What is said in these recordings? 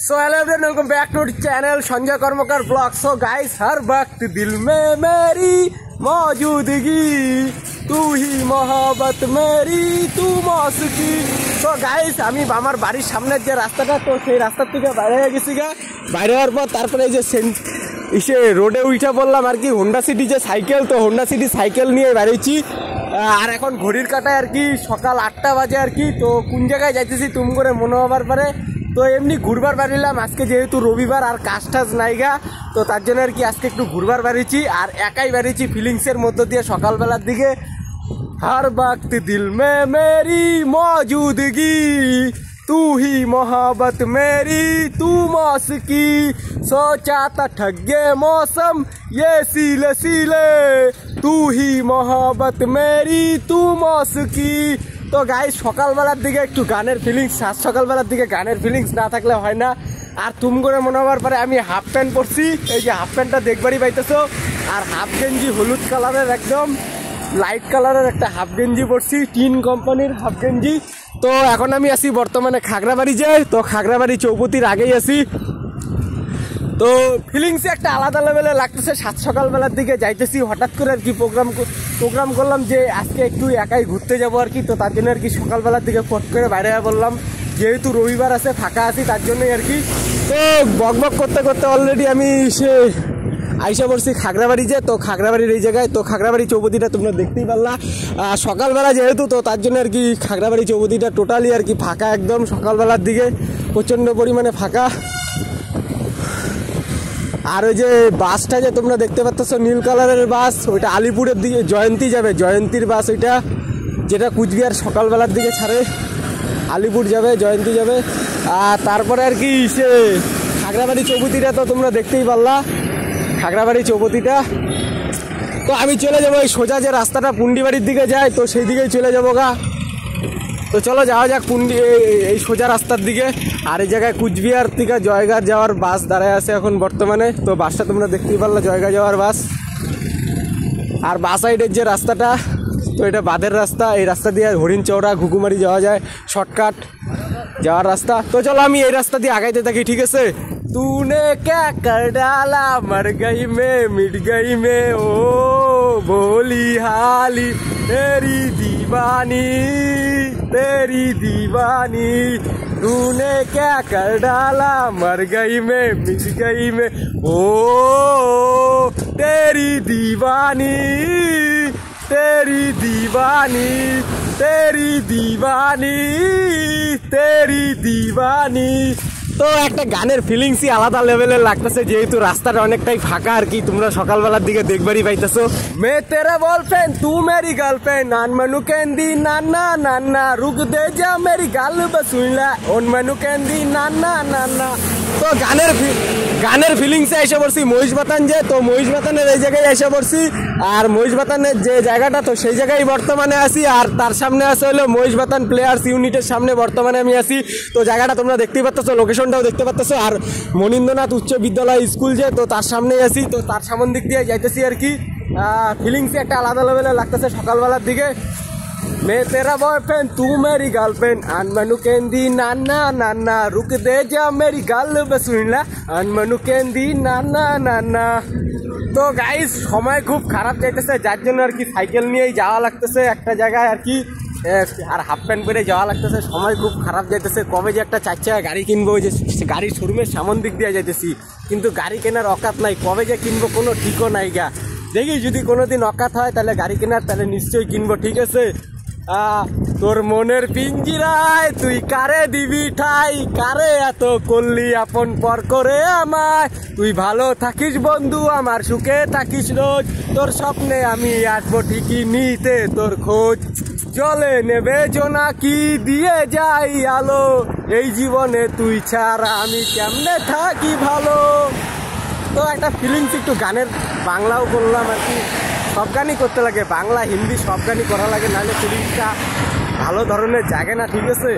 So hello everyone, welcome back to channel Sanjay Karmakar blog. So guys, हर वक्त दिल में मेरी मौजूदगी, तू ही मोहब्बत मेरी, तू मौसकी। सो गाइस, আমি আমার বাড়ির সামনের যে রাস্তাটা, তো সেই রাস্তার থেকে বাইরে হয়ে গেছি গা। বাইরে হওয়ার পর তারপরে এই যে ইসে রোডে উঠে বললাম আর কি হোন্ডা সিটি যে সাইকেল, তো হোন্ডা সিটি সাইকেল নিয়ে বেরিয়েছি। আর এখন ঘড়ির কাটায় আর কি সকাল 8টা বাজে আর কি। তো কোন জায়গায় যাইতেছি তুম করে মনে হবার পারে, তো এমনি ঘুরবার বেরিলাম আজকে, যেহেতু রবিবার আর কাজ টাজ নাইগা, তো তার জন্য আর কি আজকে একটু ঘুরবার বেরিয়েছি। আর একাই বেরিয়েছি ফিলিংসের মধ্য দিয়ে সকালবেলার দিকে। हर वक्त दिल में मेरी मौजूदगी, तू ही मोहब्बत मेरी, तू मौसकी। सोचा था ठगे मौसम ये सीले सीले, तू ही मोहब्बत मेरी, तू मौसकी। তো গাইস, সকালবেলার দিকে একটু গানের ফিলিংস, সাত সকালবেলার দিকে গানের ফিলিংস না থাকলে হয় না। আর তুম করে মনে হবার পরে আমি হাফ প্যান্ট পরছি, এই যে হাফ প্যান্টটা দেখবারই পাইতেছো। আর হাফ গেঞ্জি হলুদ কালারের, একদম লাইট কালারের একটা হাফ গেঞ্জি পরছি, টিন কোম্পানির হাফ গেঞ্জি। তো এখন আমি আছি বর্তমানে খাগড়াবাড়ি যাই, তো খাগড়াবাড়ি চৌপতির আগেই আছি। তো ফিলিংসে একটা আলাদা লেভেলে লাগতেছে। সাত সকালবেলার দিকে যাইতেছি, হঠাৎ করে আর কি প্রোগ্রাম করলাম যে আজকে একটু একাই ঘুরতে যাবো আর কি। তো তার জন্য আর কি সকালবেলার দিকে ফট করে বাইরে বললাম, যেহেতু রবিবার আছে ফাঁকা আছি, তার জন্যই আর কি। তো বক করতে করতে অলরেডি আমি সে আইসা পড়ছি খাগড়াবাড়ি যে, তো খাগড়াবাড়ির এই জায়গায়। তো খাগড়াবাড়ি চৌপতিটা তোমরা দেখতেই পারলা সকালবেলা যেহেতু, তো তার জন্য আর কি খাগড়াবাড়ি চৌপতিটা টোটালি আর কি ফাঁকা, একদম সকালবেলার দিকে প্রচণ্ড পরিমাণে ফাঁকা। আর ওই যে বাসটা যে তোমরা দেখতে পাচ্ছ নীল কালারের বাস, ওইটা আলিপুরের দিকে জয়ন্তী যাবে, জয়ন্তীর বাস ওইটা, যেটা কুচবিহার সকালবেলার দিকে ছাড়ে, আলিপুর যাবে, জয়ন্তী যাবে। আর তারপরে আর কি সে খাগড়াবাড়ি চৌপতিটা তো তোমরা দেখতেই পারলা, খাগড়াবাড়ি চৌপতিটা। তো আমি চলে যাবো এই সোজা যে রাস্তাটা পুন্ডিবাড়ির দিকে যায়, তো সেই দিকেই চলে যাবো গা। তো চলো যাওয়া যাক এই সোজা রাস্তার দিকে। আর এই জায়গায় কুচবিহার থেকে জয়গাঁ যাওয়ার বাস দাঁড়ায় আছে এখন বর্তমানে। তো বাসটা তোমরা দেখতেই পারলা, জয়গাঁ যাওয়ার বাস। আর বাস সাইডের যে রাস্তাটা, তো এটা বাঁধের রাস্তা, এই রাস্তা দিয়ে হরিণ চৌড়া ঘুঘুমারি যাওয়া যায়, শর্টকাট যাওয়ার রাস্তা। তো চলো আমি এই রাস্তা দিয়ে আগাইতে থাকি, ঠিক আছে। तूने क्या कर डाला मर गई मैं मिट गई मैं, ओ बोली हाली तेरी दीवानी तेरी दीवानी। तूने क्या कर डाला मर गई मैं मिट गई मैं, ओ तेरी दीवानी तेरी दीवानी तेरी दीवानी तेरी दीवानी। তো একটা গানের ফিলিংসই আলাদা লেভেলের লাগতেছে, যেহেতু রাস্তাটা অনেকটাই ফাঁকা আর কি। তোমরা সকালবেলার দিকে দেখবারই পাইতেছো। মে তেরা বলফ্রেন্ড তু মেরি গার্লফ্রেন্ড, নান মানু কেন্দি নান্না নান্না, রুক দে যা মেরি গাল বসুইলা, ওন মানু কেন্দি নান্না নান্না। তো গানের ফিলিংসে এসে পড়ছি মহিষ বাতান যে, তো মহিষ বাতানের এই জায়গায় এসে পড়ছি। আর মহিষ বাতানের যে জায়গাটা, তো সেই জায়গায় বর্তমানে আছি। আর তার সামনে আছে হলো মহিষ বাতান প্লেয়ার্স ইউনিটের সামনে বর্তমানে আমি আছি। তো জায়গাটা তোমরা দেখতেই পাচ্ছ, লোকেশনটাও দেখতে পাচ্ছ। আর মনীন্দ্রনাথ উচ্চ বিদ্যালয় স্কুল যে, তো তার সামনেই আছি। তো তার সামন দিক দিয়ে যাইতেছি আর কি। ফিলিংসে একটা আলাদা লেভেলে লাগতেছে সকালবেলার দিকে। मैं तेरा बॉयफ्रेंड तू मेरी गर्लफ्रेंड, अनमनु केंदी नाना नाना, रुक दे जा मेरी गाल बसुइला, अनमनु केंदी नाना नाना। তো গাইস, সময় খুব খারাপ যাইতেছে, যার জন্য আর কি সাইকেল নিয়েই যাওয়া লাগতেছে একটা জায়গায় আর কি। আর হাফ প্যান্ট পরে যাওয়া লাগতেছে, সময় খুব খারাপ যাইতেছে। কবে যে একটা 4 চাকা গাড়ি কিনবো, ওই যে গাড়ির শোরুমের সামন দিক দিয়ে যাইতেছি, কিন্তু গাড়ি কেনার অকাত নাই। কবে যে কিনবো কোনো ঠিকও নাই গা। দেখি যদি কোনোদিন অকাত হয় তাহলে গাড়ি কেনার, তাহলে নিশ্চয়ই কিনবো, ঠিক আছে। তোর মনের পিঞ্জিরায় তুই কারে দিবি ঠাই, কারে এত করলি আপন পর করে আমায়। তুই ভালো থাকিস বন্ধু, আমার সুখে থাকিস রোজ, তোর স্বপ্নে আমি আসবো ঠিকই নিতে তোর খোঁজ। জলে নেবে জোনাকি দিয়ে যাই আলো, এই জীবনে তুই ছাড়া আমি কেমনে থাকি ভালো। তো একটা ফিলিংস একটু গানের, বাংলাও করলাম আর কি। সব গানই করতে লাগে, বাংলা হিন্দি সব গানই করা লাগে, নাহলে ফিলিংসটা ভালো ধরনের জাগে না, ঠিক আছে।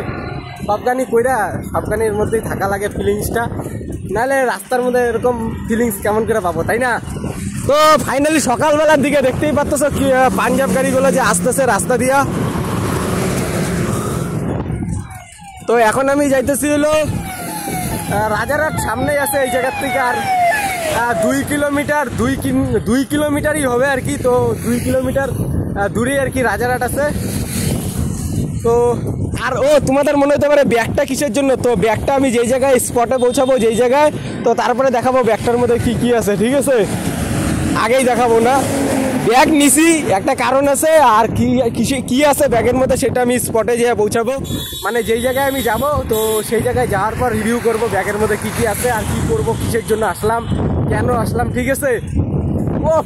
সব গানই কইরা সব গানের মধ্যেই থাকা লাগে ফিলিংসটা, নাহলে রাস্তার মধ্যে এরকম ফিলিংস কেমন করে পাবো, তাই না। তো ফাইনালি সকালবেলার দিকে দেখতেই পাচ্ছ কি পাঞ্জাব গাড়িগুলো যে আসতেছে রাস্তা দিয়া। তো এখন আমি যাইতেছি হলো রাজারহাট সামনেই আছে এই জায়গার থেকে, আর 2 কিলোমিটারই হবে আর কি। তো 2 কিলোমিটার দূরেই আর কি রাজারহাট আছে। তো আর তোমাদের মনে হতে পারে ব্যাগটা কিসের জন্য, তো ব্যাগটা আমি যেই জায়গায় স্পটে পৌঁছাবো যেই জায়গায়, তো তারপরে দেখাবো ব্যাগটার মধ্যে কি কি আছে, ঠিক আছে? আগেই দেখাবো না। ব্যাগ নিছি একটা কারণ আছে, আর কি আছে ব্যাগের মধ্যে সেটা আমি স্পটে যেয়ে পৌঁছাবো, মানে যেই জায়গায় আমি যাব, তো সেই জায়গায় যাওয়ার পর রিভিউ করব ব্যাগের মধ্যে কি কি আছে আর কি করব, কিসের জন্য আসলাম, কেন আসলাম, ঠিক আছে?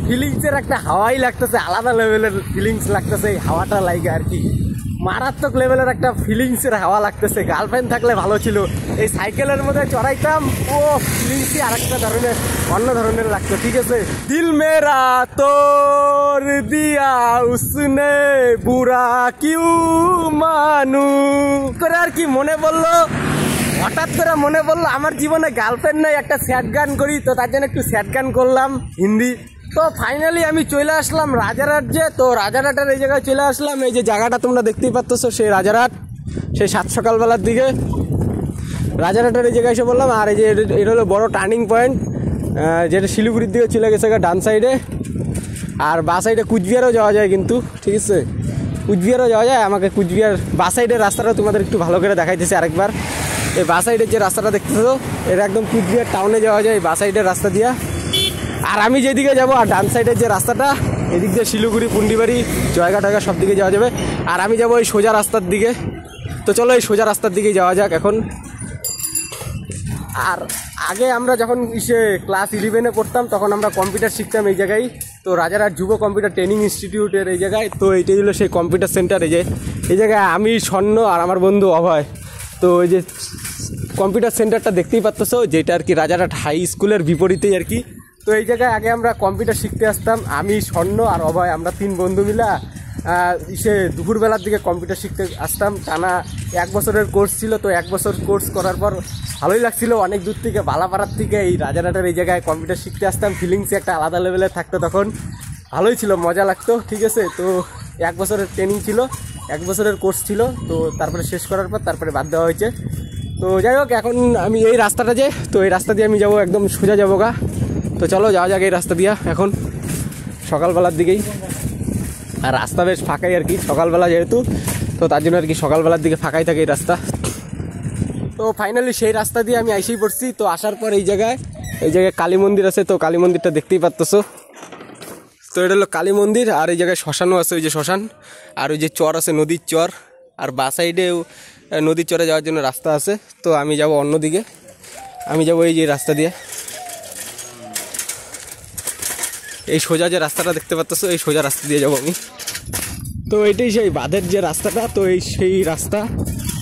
ফিলিংসের একটা হাওয়াই লাগতেছে, আলাদা লেভেলের ফিলিংস লাগতেছে এই হাওয়াটা লাগে আর কি, মারাত্মক লেভেলের একটা ফিলিংসের হাওয়া লাগতেছে। গার্লফ্রেন্ড থাকলে ভালো ছিল, এই সাইকেলের মধ্যে চড়াইতাম, ফিলিংসই আরেকটা ধরনের, অন্য ধরনের লাগতো, ঠিক আছে? দিল মেরা তোর দিয়া উসনে বুড়া কিউ মানু করে আর কি মনে বললো, হঠাৎ করে মনে পড়লো আমার জীবনে গার্লফ্রেন্ড নেই, একটা স্যাড গান করি, তো তার জন্য একটু স্যাড গান করলাম হিন্দি। তো ফাইনালি আমি চলে আসলাম রাজারহাট, তো রাজারহাটের এই জায়গায় চলে আসলাম। এই যে জায়গাটা তোমরা দেখতেই পাচ্ছ, সেই রাজারহাট, সেই 7 সকালবেলার দিকে রাজারহাটের এই জায়গায় এসে বললাম। আর এই যে এটা হলো বড় টার্নিং পয়েন্ট, যেটা শিলিগুড়ির দিকে চলে গেছে ডান সাইডে, আর বা সাইডে কুচবিহারও যাওয়া যায় কিন্তু, ঠিক আছে? কুচবিহারও যাওয়া যায়। আমাকে কুচবিহার বা সাইডের রাস্তাটা তোমাদের একটু ভালো করে দেখাইতেছি আরেকবার। এই বা সাইডের যে রাস্তাটা দেখতেছো, এটা একদম কুচবিহার টাউনে যাওয়া যায় বা সাইডের রাস্তা দিয়া। আর আমি যেদিকে যাবো, আর ডান সাইডের যে রাস্তাটা, এদিক দিয়ে শিলিগুড়ি, পুন্ডিবাড়ি, জয়গা টয়গা সব দিকে যাওয়া যাবে। আর আমি যাবো এই সোজা রাস্তার দিকে। তো চলো এই সোজা রাস্তার দিকেই যাওয়া যাক এখন। আর আগে আমরা যখন ক্লাস 11-এ পড়তাম, তখন আমরা কম্পিউটার শিখতাম এই জায়গায়, তো রাজারহাট যুব কম্পিউটার ট্রেনিং ইনস্টিটিউটের এই জায়গায়। তো এইটাই হলো সেই কম্পিউটার সেন্টার। এই জায়গায় আমি, স্বর্ণ আর আমার বন্ধু অভয়, তো এই যে কম্পিউটার সেন্টারটা দেখতেই পাচ্ছ, যেটা আর কি রাজারহাট হাই স্কুলের বিপরীতেই আর কি। তো এই জায়গায় আগে আমরা কম্পিউটার শিখতে আসতাম, আমি, স্বর্ণ আর অভয়, আমরা 3 বন্ধু মিলা দুপুরবেলার দিকে কম্পিউটার শিখতে আসতাম। টানা 1 বছরের কোর্স ছিল। তো 1 বছর কোর্স করার পর ভালোই লাগছিল, অনেক দূর থেকে, বালাপাড়ার থেকে এই রাজারহাটের এই জায়গায় কম্পিউটার শিখতে আসতাম। ফিলিংস একটা আলাদা লেভেলের থাকতো, তখন ভালোই ছিল, মজা লাগতো, ঠিক আছে? তো 1 বছরের ট্রেনিং ছিল, 1 বছরের কোর্স ছিল। তো তারপরে শেষ করার পর তারপরে বাদ দেওয়া হয়েছে। তো যাই হোক, এখন আমি এই রাস্তাটা তো এই রাস্তা দিয়ে আমি যাবো, একদম সোজা যাবো গা। তো চলো যাওয়া যাক এই রাস্তা দিয়া এখন, সকালবেলার দিকেই। আর রাস্তা বেশ ফাঁকাই আর কি, সকালবেলা যেহেতু, তো তার জন্য আর কি সকালবেলার দিকে ফাঁকাই থাকে এই রাস্তা। তো ফাইনালি সেই রাস্তা দিয়ে আমি এসেই পড়ছি। তো আসার পর এই জায়গায় কালী মন্দির আছে, তো কালী মন্দিরটা দেখতেই পাচ্ছো। তো এটা হলো কালী মন্দির, আর এই জায়গায় শ্মশানও আছে, ওই যে শ্মশান, আর ওই যে চর আছে, নদীর চর, আর বা সাইডেও নদীর চরে যাওয়ার জন্য রাস্তা আছে। তো আমি যাব অন্যদিকে, আমি যাব এই যে রাস্তা দিয়ে, এই সোজা যে রাস্তাটা দেখতে পাচ্ছ, এই সোজা রাস্তা দিয়ে যাবো আমি। তো এটাই সেই বাঁধের যে রাস্তাটা, তো সেই রাস্তা।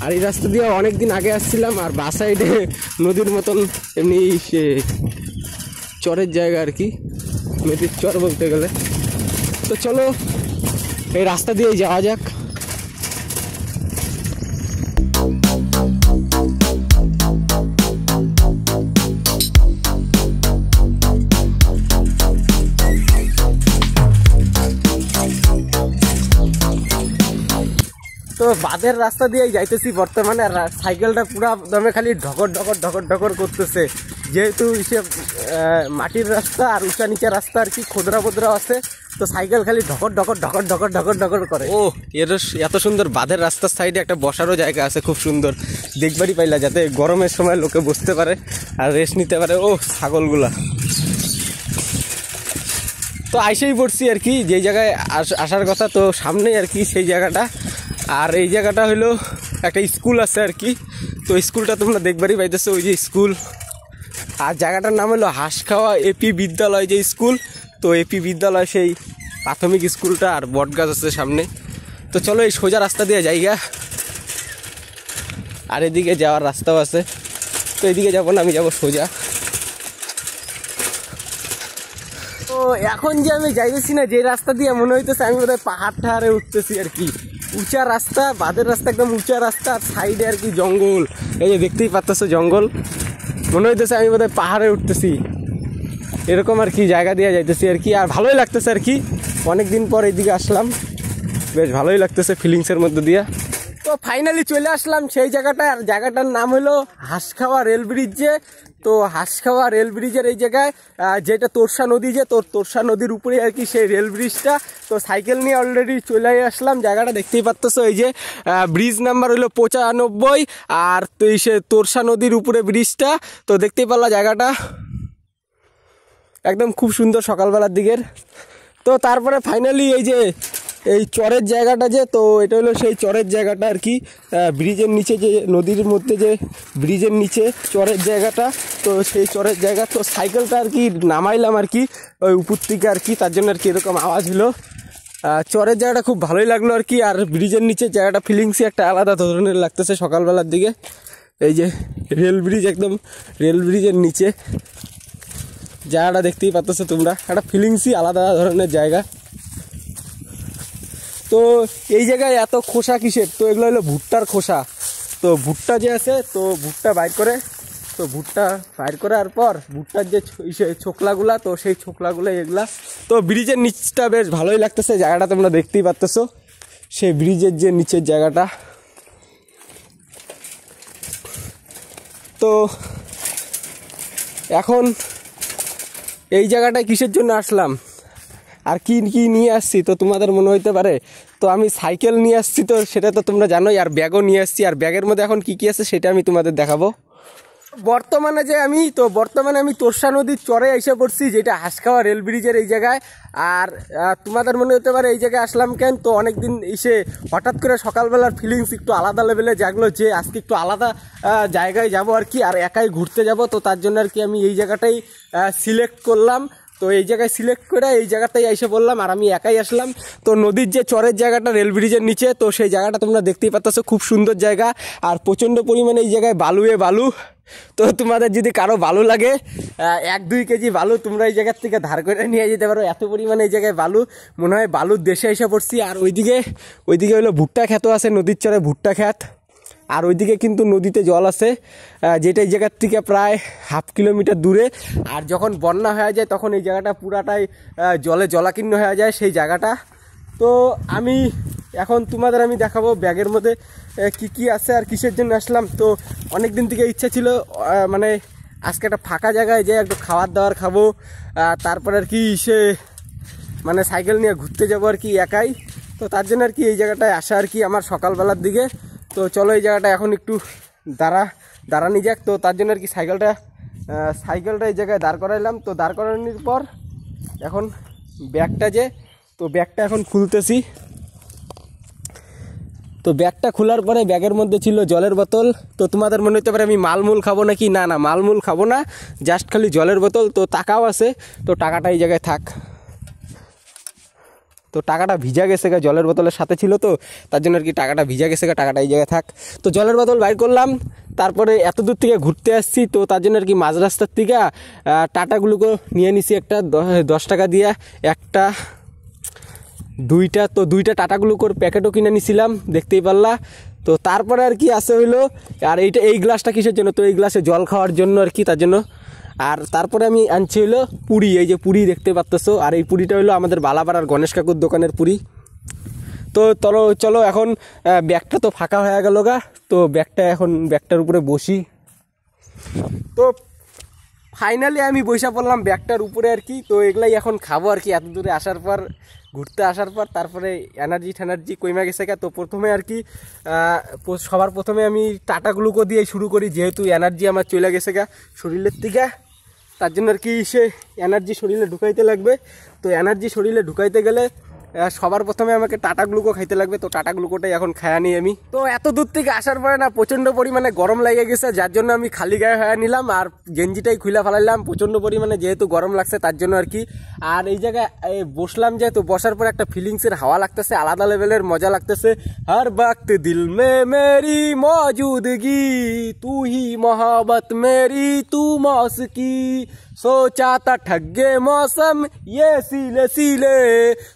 আর এই রাস্তা দিয়ে অনেক দিন আগে আসছিলাম, আর বা সাইডে নদীর মতন এমনি সে চরের জায়গা আর কি, নদীর চর বলতে গেলে। তো চলো এই রাস্তা দিয়েই যাওয়া যাক। তো বাঁধের রাস্তা দিয়েই যাইতেছি বর্তমানে, আর সাইকেলটা পুরো দমে খালি ঢকর ঢকর ঢকর ঢকর করতেছে, যেহেতু মাটির রাস্তা আর উঁচা নিচা রাস্তা আর কি, খোদরা ফোদরা আছে, তো সাইকেল খালি ঢকর ঢকর ঢকর ঢকর ঢকর ঢকর করে। এত সুন্দর বাঁধের রাস্তার সাইডে একটা বসারও জায়গা আছে, খুব সুন্দর, দেখবারই পাইলা, যাতে গরমের সময় লোকে বসতে পারে আর রেস্ট নিতে পারে। ছাগলগুলা তো আইসেই পড়ছি আর কি, যেই জায়গায় আসার কথা, তো সামনেই আর কি সেই জায়গাটা। আর এই জায়গাটা হলো একটা স্কুল আছে আর কি, তো স্কুলটা তোমরা দেখবারই পাইতেছো, ওই যে স্কুল। আর জায়গাটার নাম হলো হাঁসখাওয়া এপি বিদ্যালয় যে স্কুল, তো এপি বিদ্যালয় সেই প্রাথমিক স্কুলটা, আর বটগাছ আছে সামনে। তো চলো এই সোজা রাস্তা দিয়ে জায়গা, আর এদিকে যাওয়ার রাস্তাও আছে, তো এদিকে যাবো না, আমি যাবো সোজা। তো এখন যে আমি যাইতেছি না যে রাস্তা দিয়ে, মনে হইতেছে আমি বোধহয় পাহাড় ঠাহারে উঠতেছি আর কি, উঁচা রাস্তা, বাঁধের রাস্তা একদম উঁচা রাস্তা, আর সাইডে আর কি জঙ্গল, এই যে দেখতেই পাচ্তেছো জঙ্গল, মনে হইতেছে আমি বোধহয় পাহাড়ে উঠতেছি, এরকম আর কি জায়গা দিয়ে যাইতেছি আর কি। আর ভালোই লাগতেছে আর কি, অনেকদিন পর এইদিকে আসলাম, বেশ ভালোই লাগতেছে ফিলিংসের মধ্যে দিয়া। তো ফাইনালি চলে আসলাম সেই জায়গাটায়, আর জায়গাটার নাম হলো হাঁসখাওয়া রেল ব্রিজে। তো হাঁসখাওয়া রেল ব্রিজের এই জায়গায় যেটা তোরসা নদী, যে তোরসা নদীর উপরে আর কি সেই রেল ব্রিজটা। তো সাইকেল নিয়ে অলরেডি চলে আসলাম, জায়গাটা দেখতেই পাচ্ছ। এই যে ব্রিজ নাম্বার হলো 95, আর তো সে তোরসা নদীর উপরে ব্রিজটা। তো দেখতেই পারলা জায়গাটা একদম খুব সুন্দর সকালবেলার দিকের। তো তারপরে ফাইনালি এই যে এই চরের জায়গাটা, যে তো এটা হলো সেই চরের জায়গাটা আর কি, ব্রিজের নিচে যে নদীর মধ্যে যে ব্রিজের নিচে চরের জায়গাটা। তো সেই চরের জায়গা, তো সাইকেলটা আর কি নামাইলাম আর কি ওই উপর থেকে আর কি, তার জন্য আর কি এরকম আওয়াজ হলো। চরের জায়গাটা খুব ভালোই লাগলো আর কি, আর ব্রিজের নিচে জায়গাটা ফিলিংসই একটা আলাদা ধরনের লাগতেছে সকালবেলার দিকে। এই যে রেল ব্রিজ, একদম রেল ব্রিজের নিচে জায়গাটা দেখতেই পাচ্ছ তোমরা, একটা ফিলিংসই আলাদা ধরনের জায়গা। তো এই জায়গায় এত খোসা কিসের? তো এগুলো হলো ভুট্টার খোসা। তো ভুট্টা যে আছে, তো ভুট্টা বাইর করে, তো ভুট্টা বাইর করার পর ভুট্টার যে ছোকলাগুলা, তো সেই ছোকলাগুলো এগুলা। তো ব্রিজের নিচটা বেশ ভালোই লাগতেছে, জায়গাটা তোমরা দেখতেই পাচ্ছ, সেই ব্রিজের যে নিচের জায়গাটা। তো এখন এই জায়গাটায় কিসের জন্য আসলাম আর কি কি নিয়ে আসছি, তো তোমাদের মনে হইতে পারে তো আমি সাইকেল নিয়ে আসছি, তো সেটা তো তোমরা জানোই, আর ব্যাগও নিয়ে আসছি। আর ব্যাগের মধ্যে এখন কি কি আছে সেটা আমি তোমাদের দেখাবো। বর্তমানে আমি তোরসা নদীর চরে এসে পড়ছি, যেটা হাঁসখাওয়া রেল ব্রিজের এই জায়গায়। আর তোমাদের মনে হতে পারে এই জায়গায় আসলাম কেন, তো অনেকদিন এসে হঠাৎ করে সকালবেলার ফিলিংস একটু আলাদা লেভেলে জাগলো, যে আজকে একটু আলাদা জায়গায় যাব আর কি, আর একাই ঘুরতে যাব। তো তার জন্য আর কি আমি এই জায়গাটাই সিলেক্ট করলাম। তো এই জায়গায় সিলেক্ট করে এই জায়গাটাই এসে বললাম, আর আমি একাই আসলাম। তো নদীর যে চরের জায়গাটা রেল ব্রিজের নিচে, তো সেই জায়গাটা তোমরা দেখতেই পাচ্ছ, খুব সুন্দর জায়গা। আর প্রচণ্ড পরিমাণে এই জায়গায় বালু। তো তোমাদের যদি কারো বালু লাগে, 1-2 কেজি বালু তোমরা এই জায়গার থেকে ধার করে নিয়ে যেতে পারো, এত পরিমাণে এই জায়গায় বালু, মনে হয় বালুর দেশে এসে পড়ছি। আর ওইদিকে হলো ভুট্টা ক্ষেতও আছে, নদীর চরে ভুট্টা ক্ষেত। আর ওইদিকে কিন্তু নদীতে জল আছে, যেটা এই জায়গার থেকে প্রায় 1/2 কিলোমিটার দূরে। আর যখন বন্যা হয়ে যায় তখন এই জায়গাটা পুরাটাই জলে জলাকীর্ণ হয়ে যায় সেই জায়গাটা। তো আমি এখন তোমাদের আমি দেখাবো ব্যাগের মধ্যে কি কি আছে আর কিসের জন্য আসলাম। তো অনেক দিন থেকে ইচ্ছা ছিল, মানে আজকে একটা ফাঁকা জায়গায় যে একটু খাবার দাবার খাবো, তারপরে আর কি মানে সাইকেল নিয়ে ঘুরতে যাবো আর কি একাই। তো তার জন্য আর কি এই জায়গাটায় আসা আর কি আমার সকালবেলার দিকে। তো চলো এই জায়গাটা এখন একটু দাঁড়ানি যাক। তো তার জন্য আর কি সাইকেলটা এই জায়গায় দাঁড় করাইলাম। তো দাঁড় করানোর পর এখন ব্যাগটা এখন খুলতেছি। তো ব্যাগটা খোলার পরে ব্যাগের মধ্যে ছিল জলের বোতল। তো তোমাদের মনে হতে পারে আমি মালমূল খাবো নাকি, না মালমূল খাবো না, জাস্ট খালি জলের বোতল। তো টাকাও আছে, তো টাকাটা এই জায়গায় থাক। তো টাকাটা ভিজা গেছে গা, জলের বোতলের সাথে ছিল, তো তার জন্য আর কি টাকাটা ভিজা গেছে গা, টাকাটা এই জায়গায় থাক। তো জলের বোতল বাইর করলাম, তারপরে এত দূর থেকে ঘুরতে আসছি, তো তার জন্য আর কি মাঝ রাস্তার থেকে টাটাগুলোকে নিয়ে নিছি একটা 10 টাকা দিয়ে, একটা 2টা। তো 2টা টাটাগুলোর প্যাকেটও কিনে নিছিলাম, দেখতেই পারলা। তো তারপরে আর কি আসে হইলো, আর এই গ্লাসটা কিসের জন্য, তো এই গ্লাসে জল খাওয়ার জন্য আর কি, তার জন্য। আর তারপরে আমি আনছি হলো পুরি, এই যে পুরি দেখতে পাচ্ছ। আর এই পুরিটা হলো আমাদের বালাপাড়ার গণেশ কাকুর দোকানের পুরি। তো চলো এখন ব্যাগটা তো ফাঁকা হয়ে গেল গা, তো ব্যাগটার উপরে বসি। তো ফাইনালি আমি বসে পড়লাম ব্যাগটার উপরে আর কি। তো এগুলাই এখন খাবো আর কি, এত দূরে আসার পর, ঘুরতে আসার পর। তারপরে এনার্জি কইমা গেছে গা। তো প্রথমে আর কি সবার প্রথমে আমি টাটা গ্লুকো দিয়ে শুরু করি, যেহেতু এনার্জি আমার চলে গেছে গা শরীরের থেকে, তার জন্য আর কি এনার্জি শরীরে ঢুকাইতে লাগবে। তো এনার্জি শরীরে ঢুকাইতে গেলে সবার প্রথমে আমাকে টাটা গ্লুকো খাইতে লাগবে। তো টাটা গ্লুকোটাই এখন খায়া নিই আমি। তো এত দূর থেকে আসার পরে না প্রচণ্ড পরিমাণে গরম লেগে গেছে, যার জন্য আমি খালি গায়ে হয়ে নিলাম, আর গেঞ্জিটাই খুলে ফেলাইলাম প্রচণ্ড পরিমাণে, যেহেতু গরম লাগছে তার জন্য আর কি। আর এই জায়গায় বসলাম, যেহেতু বসার পর একটা ফিলিংসের হাওয়া লাগতেছে, আলাদা লেভেলের মজা লাগতেছে। হর বক্ত দিল মে মেরি মৌজুদগি, তু হি মোহব্বত মেরি তু মৌসকি, सोचा था ठगे मौसम ये सीले सीले,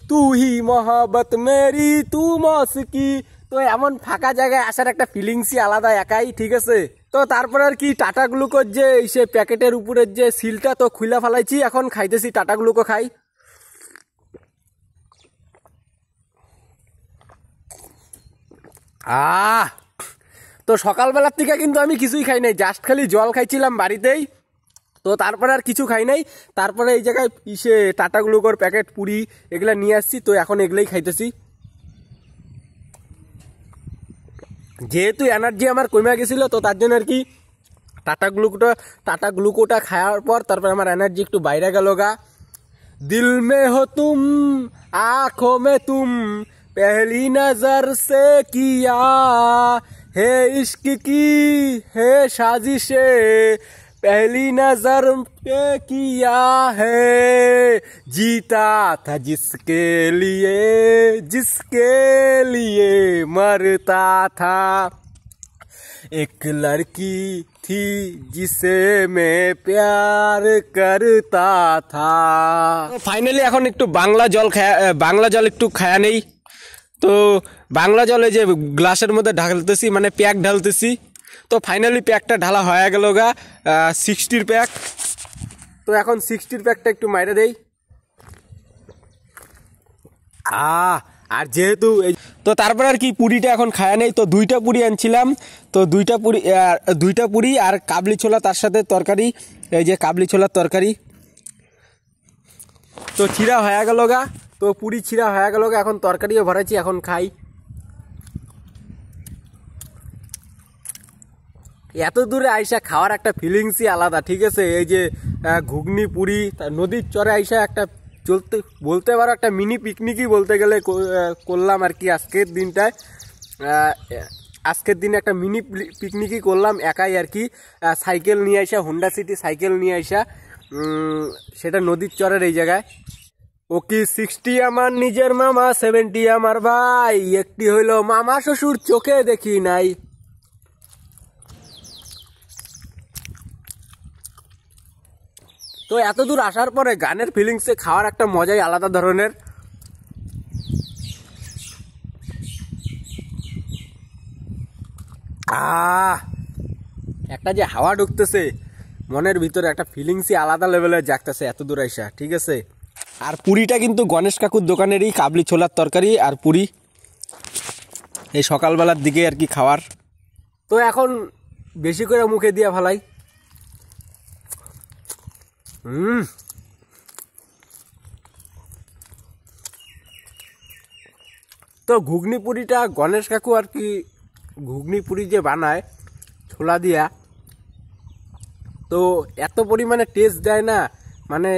तू ही मोहब्बत मेरी तू मौसकी। তো এমন ফাঁকা জায়গায় আসার একটা ফিলিংসই আলাদা একাই, ঠিক আছে। তো তারপর আর কি টাটা গ্লুকোর যে সে প্যাকেটের উপরের যে সিলটা তো খুলে ফেলাইছি, এখন খাইতেছি, টাটা গ্লুকো খাই। আহ তো সকালবেলার থেকে কিন্তু আমি কিছুই খাই নাই, জাস্ট খালি জল খাইছিলাম বাড়িতেই। তো তারপরে আর কিছু খাই নাই। তারপরে এই জায়গায় টাটা গ্লুকোর প্যাকেট পুরি এগুলা নিয়ে আসছি, তো এখন এগুলাই খাইতেছি। যেহেতু এনার্জি আমার কমে গেছিল, তো তার জন্য আর কি টাটা গ্লুকোটা খাওয়ার পর তারপর আমার এনার্জি একটু বাইরে গেল গা। दिल में हो तुम आंखों में तुम पहली नजर से किया है इश्क की है साजिशे पहली नजर पे किया है जीता था जिसके लिए मरता था एक लड़की थी जिसे मैं प्यार करता था। ফাইনালি এখন একটু বাংলা জল একটু খায়া নেই। তো বাংলা জল এই যে গ্লাসের মধ্যে ঢালতেছি, মানে প্যাক ঢালতেছি। তো ফাইনালি প্যাকটা ঢালা হয়ে গেল গা 60 প্যাক। তো এখন 60 প্যাকটা একটু মাইরে দেই। আর যেহেতু তো তারপর আর কি পুরিটা এখন খায়া নেই। তো 2টা পুরি আনছিলাম, তো 2টা পুরি আর কাবলি ছোলা, তার সাথে তরকারি, এই যে কাবলি ছোলার তরকারি। তো ছিঁড়া হয়ে গেল গা, তো পুরি ছিঁড়া হয়ে গেল গা, এখন তরকারিও ভরাইছি, এখন খাই। এত দূরে আইসা খাওয়ার একটা ফিলিংসই আলাদা, ঠিক আছে। এই যে ঘুগনি পুরি, নদীর চরে আইসা একটা বলতে পারো একটা মিনি পিকনিকই বলতে গেলে করলাম আর কি। আজকের দিনে একটা মিনি পিকনিকই করলাম একাই আর কি। সাইকেল নিয়ে আইসা, হোন্ডা সিটি সাইকেল নিয়ে আইসা, সেটা নদীর চরের এই জায়গায়। ও কি 60 আমার নিজের মামা, 70 আমার ভাই, একটি হইল মামা শ্বশুর চোখে দেখি নাই। তো এত দূর আসার পরে গানের ফিলিংসে খাওয়ার একটা মজাই আলাদা ধরনের। একটা যে হাওয়া ঢুকতেছে মনের ভিতরে, একটা ফিলিংসই আলাদা লেভেলের জাগতেছে এত দূর আইসা, ঠিক আছে। আর পুরিটা কিন্তু গণেশ কাকুর দোকানেরই কাবলি ছোলার তরকারি আর পুরি, এই সকালবেলার দিকে আর কি খাওয়ার। তো এখন বেশি করে মুখে দিয়া ফেলাই। তো ঘুগনি পুরিটা গণেশ কাকু আর কি ঘুগনি পুরি যে বানায় ছোলা দিয়া, তো এত পরিমাণে টেস্ট দেয় না, মানে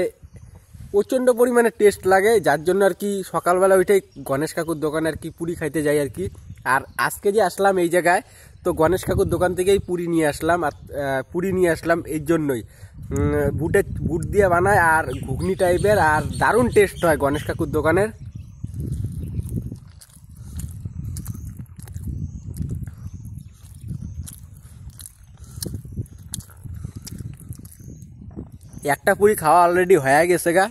প্রচণ্ড পরিমাণে টেস্ট লাগে, যার জন্য আর কি সকালবেলা ওইটাই গণেশ কাকুর দোকানে আর কি পুরি খাইতে যাই আর কি। আর আজকে যে আসলাম এই জায়গায়, তো গণেশ কাকুর দোকান থেকেই পুরি নিয়ে আসলাম। আর পুরি নিয়ে আসলাম এই জন্যই, বুট দিয়ে বানায় আর ঘুগনি টাইপের, আর দারুণ টেস্ট হয় গণেশ কাকুর দোকানের। একটা পুরি খাওয়া অলরেডি হয়ে গেছে গা,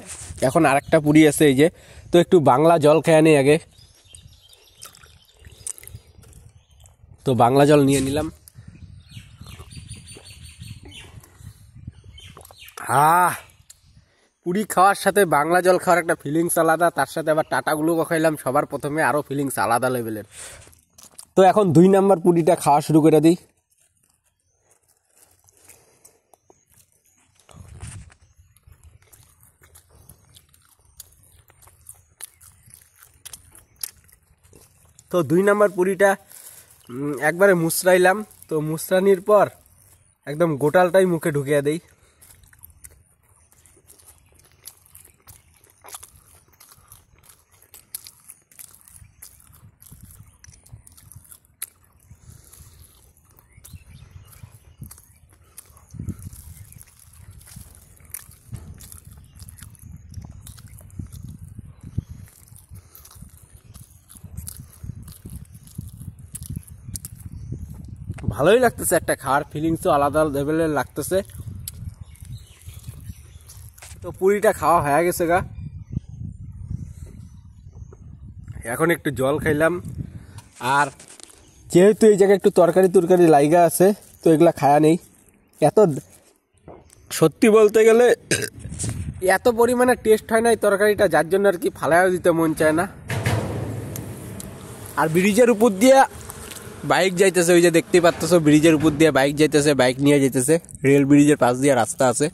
এখন আরেকটা পুরি আছে এই যে। তো একটু বাংলা জল খেয়ে নেই আগে। তো বাংলা জল নিয়ে নিলাম। পুরি খাওয়ার সাথে বাংলা জল খাওয়ার একটা ফিলিংস আলাদা, তার সাথে আবার টাটা গ্লুকো খাইলাম সবার প্রথমে, আরও ফিলিংস আলাদা লেভেলের। তো এখন 2 নাম্বার পুরিটা খাওয়া শুরু করে দিই। তো 2 নাম্বার পুরিটা একবারে মুচড়াইলাম। তো মুচড়ানির পর একদম গোটালটাই মুখে ঢুকিয়ে দেই। ভালোই লাগতেছে, একটা খাওয়ার ফিলিংসও আলাদা লেভেলের লাগতেছে। তো পুরিটা খাওয়া হয়ে গেছে গা, এখন একটু জল খাইলাম। আর যেহেতু এই জায়গায় একটু তরকারি লাইগা আছে, তো এগুলা খায়া নেই। এত সত্যি বলতে গেলে এত পরিমাণে টেস্ট হয় না এই তরকারিটা, যার জন্য আর কি ফালাইও দিতে মন চায় না। আর ব্রিজের উপর দিয়ে বাইক যাইতেছে, ওই যে দেখতেই পাচ্ছ ব্রিজের উপর দিয়ে বাইক যাইতেছে, বাইক নিয়ে যাইতেছে, রেল ব্রিজের পাশ দিয়ে রাস্তা আছে।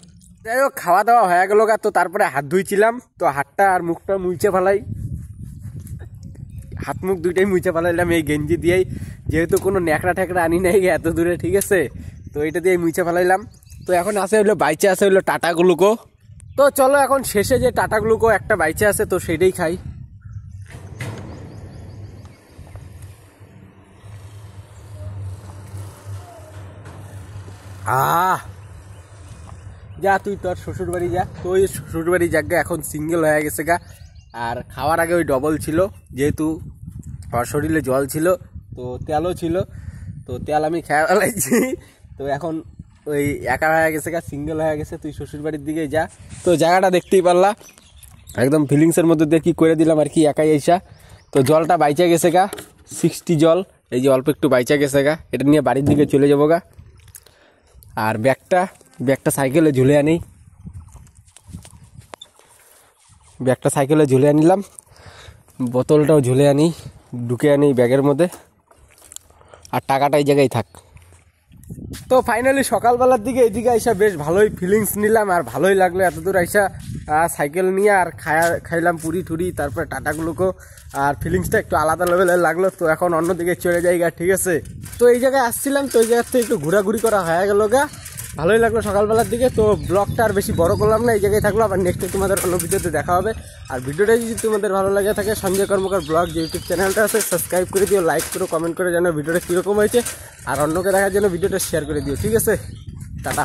যাই হোক খাওয়া দাওয়া হয়ে গেল গা, তো তারপরে হাত ধুইছিলাম, তো হাতটা আর মুখটা মুছে ফেলাই, হাত মুখ দুইটাই মুছে ফেলাইলাম এই গেঞ্জি দিয়েই, যেহেতু কোনো ন্যাকড়া ঠ্যাকড়া আনি নাই এত দূরে, ঠিক আছে, তো এটা দিয়ে মুছে ফেলাইলাম। তো এখন আছে হইলো বাইচে আছে হইলো টাটা গ্লুকো। তো চলো এখন শেষে যে টাটা গ্লুকো একটা বাইচে আছে, তো সেটাই খাই। যা তুই তোর শ্বশুর বাড়ি যা, তো ওই শ্বশুর বাড়ি জায়গা এখন সিঙ্গেল হয়ে গেছে গা। আর খাওয়ার আগে ওই ডবল ছিল, যেহেতু আমার শরীরে জল ছিল, তো তেলও ছিল, তো তেল আমি খেয়ে ফেলাইছি, তো এখন ওই একা হয়ে গেছে গা, সিঙ্গেল হয়ে গেছে। তুই শ্বশুর বাড়ির দিকে যা। তো জায়গাটা দেখতেই পারলা, একদম ফিলিংসের মধ্যে দিয়ে কি করে দিলাম আর কি একাই এসা। তো জলটা বাইচা গেছে গা, 60 জল, এই যে অল্প একটু বাইচা গেছে গা, এটা নিয়ে বাড়ির দিকে চলে যাবো গা। আর ব্যাগটা সাইকেলে ঝুলে আনি, ব্যাগটা সাইকেলে ঝুলে আনিলাম, বোতলটাও ঝুলে আনি, ঢুকে আনি ব্যাগের মধ্যে, আর টাকাটা এই জায়গায় থাক। তো ফাইনালি সকালবেলার দিকে এদিকে আইসা বেশ ভালোই ফিলিংস নিলাম, আর ভালোই লাগলো এত দূর আইসা সাইকেল নিয়ে, আর খাইলাম পুরি টুরি, তারপরে টাটাগুলোকেও, আর ফিলিংসটা একটু আলাদা লেভেলের লাগলো। তো এখন অন্যদিকে চলে যাই গা, ঠিক আছে। তো এই জায়গায় আসছিলাম, তো এই জায়গার থেকে একটু ঘোরাঘুরি করা হয়ে গেল গা, ভালোই লাগলো সকালবেলার দিকে। তো ব্লগটা আর বেশি বড় করলাম না, এই জায়গায় থাকলো, আবার নেক্সটে তোমাদের অন্য ভিডিওতে দেখা হবে। আর ভিডিওটা যদি তোমাদের ভালো লাগে থাকে, সঞ্জয় কর্মকার ব্লগ যে ইউটিউব চ্যানেলটা আছে সাবস্ক্রাইব করে দিও, লাইক করো, কমেন্ট করে জানো ভিডিওটা কীরকম হয়েছে, আর অন্যকে দেখার জন্য ভিডিওটা শেয়ার করে দিও, ঠিক আছে। টাটা।